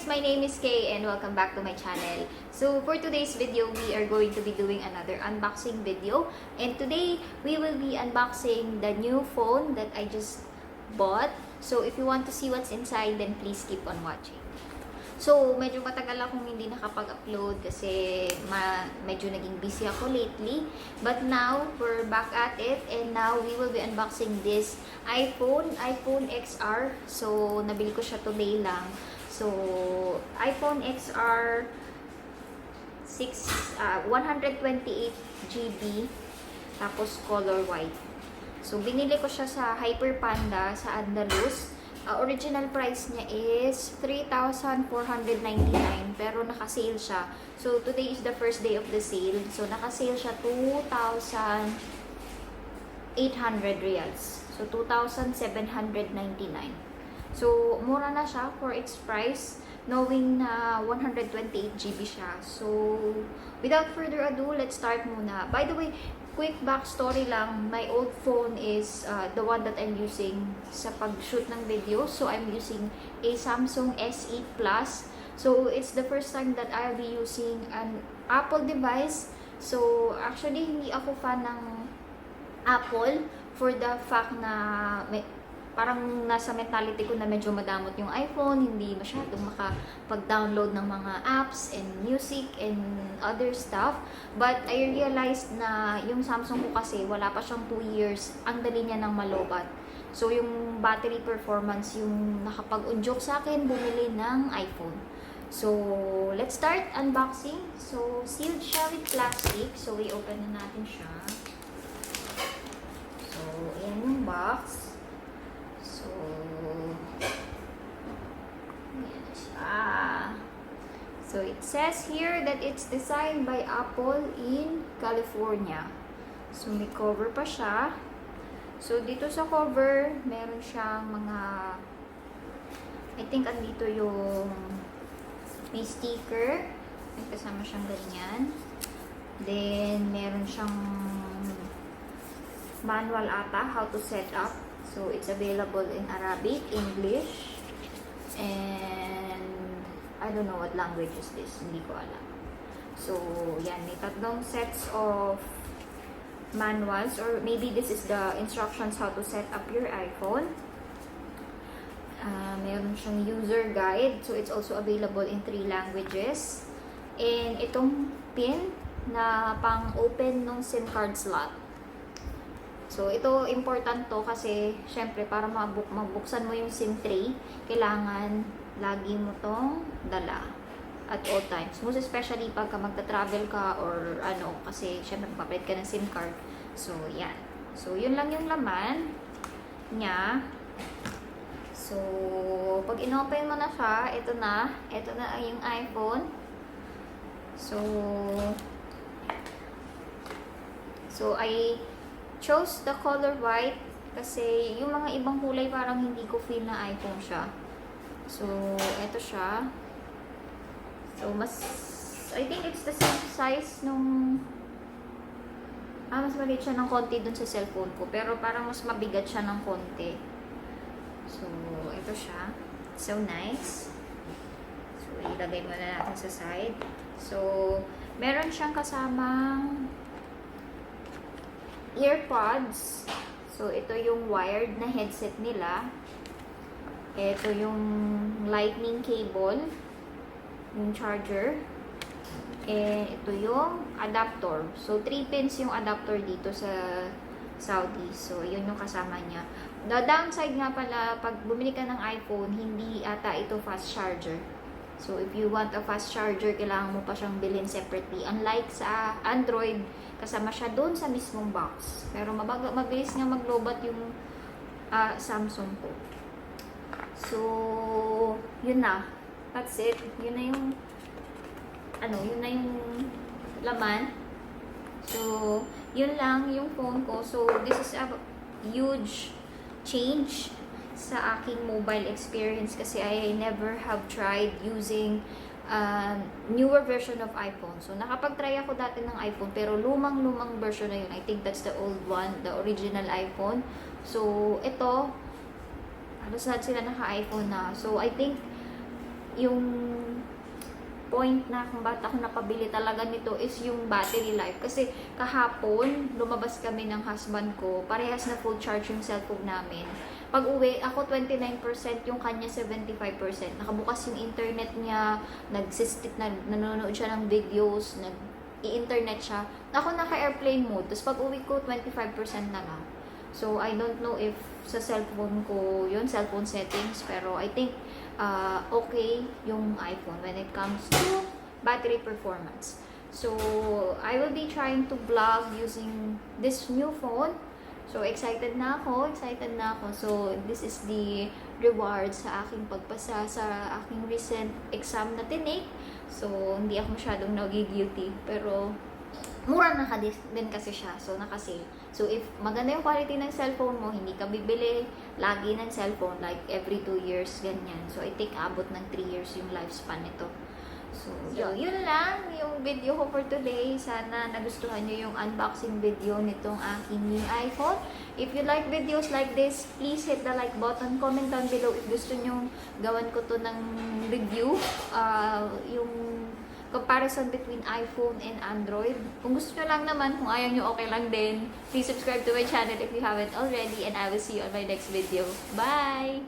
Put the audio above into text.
guys! My name is Kay and welcome back to my channel. So for today's video, we are going to be doing another unboxing video. And today, we will be unboxing the new phone that I just bought. So if you want to see what's inside, then please keep on watching. So medyo matagal akong hindi nakapag-upload kasi medyo naging busy ako lately. But now, we're back at it and now we will be unboxing this iPhone XR. So nabili ko siya today lang. So iPhone XR 128GB tapos color white. So binili ko siya sa Hyper Panda sa Andalus. Original price niya is 3,499 pero naka-sale siya. So today is the first day of the sale. So naka-sale siya 2,800 reals. So 2,799. So mura na siya for its price, knowing na 128GB siya. So without further ado, let's start muna. By the way, quick backstory lang, my old phone is the one that I'm using sa pag-shoot ng video. So I'm using a Samsung SE Plus. So it's the first time that I'll be using an Apple device. So actually, hindi ako fan ng Apple for the fact na parang nasa mentality ko na medyo madamot yung iPhone, hindi masyadong makapag-download ng mga apps and music and other stuff. But I realized na yung Samsung ko kasi wala pa siyang 2 years, ang dali niya ng malobat. So yung battery performance yung nakapag-unjok sa akin bumili ng iPhone. So let's start unboxing. So sealed siya with plastic. So i-open na natin siya. So ayan yung box. So, yan siya. So, it says here that it's designed by Apple in California. So, may cover pa siya. So, dito sa cover, meron siyang mga, I think, andito yung may sticker. May kasama siyang ganyan. Then, meron siyang manual ata, how to set up. So, it's available in Arabic, English, and I don't know what language is this. Hindi ko alam. So, yan. May tatlong sets of manuals or maybe this is the instructions how to set up your iPhone. Mayroon siyang user guide. So, it's also available in 3 languages. And itong pin na pang-open ng SIM card slot. So, ito important to kasi syempre para mabuksan mo yung SIM tray, kailangan lagi mo tong dala at all times. Most especially pagka magta-travel ka or ano, kasi syempre magpapalit ka ng SIM card. So, yan. So, yun lang yung laman niya. So, pag inopen mo na siya, ito na yung iPhone. So I chose the color white kasi yung mga ibang kulay parang hindi ko feel na iPhone siya. So, eto siya. So, I think it's the same size nung mas maliit siya ng konti dun sa cellphone ko. Pero parang mas mabigat siya ng konti. So, eto siya. So, nice. So, ilagay mo na natin sa side. So, meron siyang kasamang earpods. So, ito yung wired na headset nila. Ito yung lightning cable. Yung charger. Ito yung adapter. So, 3 pins yung adapter dito sa Saudi. So, yun yung kasama niya. The downside nga pala, pag bumili ka ng iPhone, hindi ata ito fast charger. So, if you want a fast charger, kailangan mo pa siyang bilhin separately. Unlike sa Android, kasama siya doon sa mismong box. Pero mabilis nga maglobat yung Samsung ko. So, yun na. That's it. Yun na yung laman. So, yun lang yung phone ko. So, this is a huge change sa aking mobile experience kasi I never have tried using newer version of iPhone. So, nakapag-try ako dati ng iPhone pero lumang-lumang version na yun. I think that's the old one, the original iPhone. So, ito, halos lahat sila naka-iPhone na. So, I think yung point na kung bakit ako nakabili talaga nito is yung battery life. Kasi kahapon, lumabas kami ng husband ko, parehas na full charge yung cellphone namin. Pag uwi, ako 29%, yung kanya 75%. Nakabukas yung internet niya, nanonood siya ng videos, i-internet siya. Ako naka-airplane mode, tapos pag uwi ko, 25% na lang. So, I don't know if sa cellphone ko yun, cellphone settings, pero I think okay yung iPhone when it comes to battery performance. So, I will be trying to vlog using this new phone. So, excited na ako. So, this is the reward sa aking pagpasa sa aking recent exam na tinake. So, hindi ako masyadong nagigilty. Pero, mura na din kasi siya. So, naka-sale. So, if maganda yung quality ng cellphone mo, hindi ka bibili lagi ng cellphone like every 2 years, ganyan. So, I think abot ng 3 years yung lifespan nito. So, yun lang yung video ko for today. Sana nagustuhan nyo yung unboxing video nitong aking new iPhone. If you like videos like this, please hit the like button. Comment down below if gusto nyo gawan ko to ng review. Yung comparison between iPhone and Android. Kung gusto nyo lang naman, kung ayaw nyo, okay lang din. Please subscribe to my channel if you haven't already. And I will see you on my next video. Bye!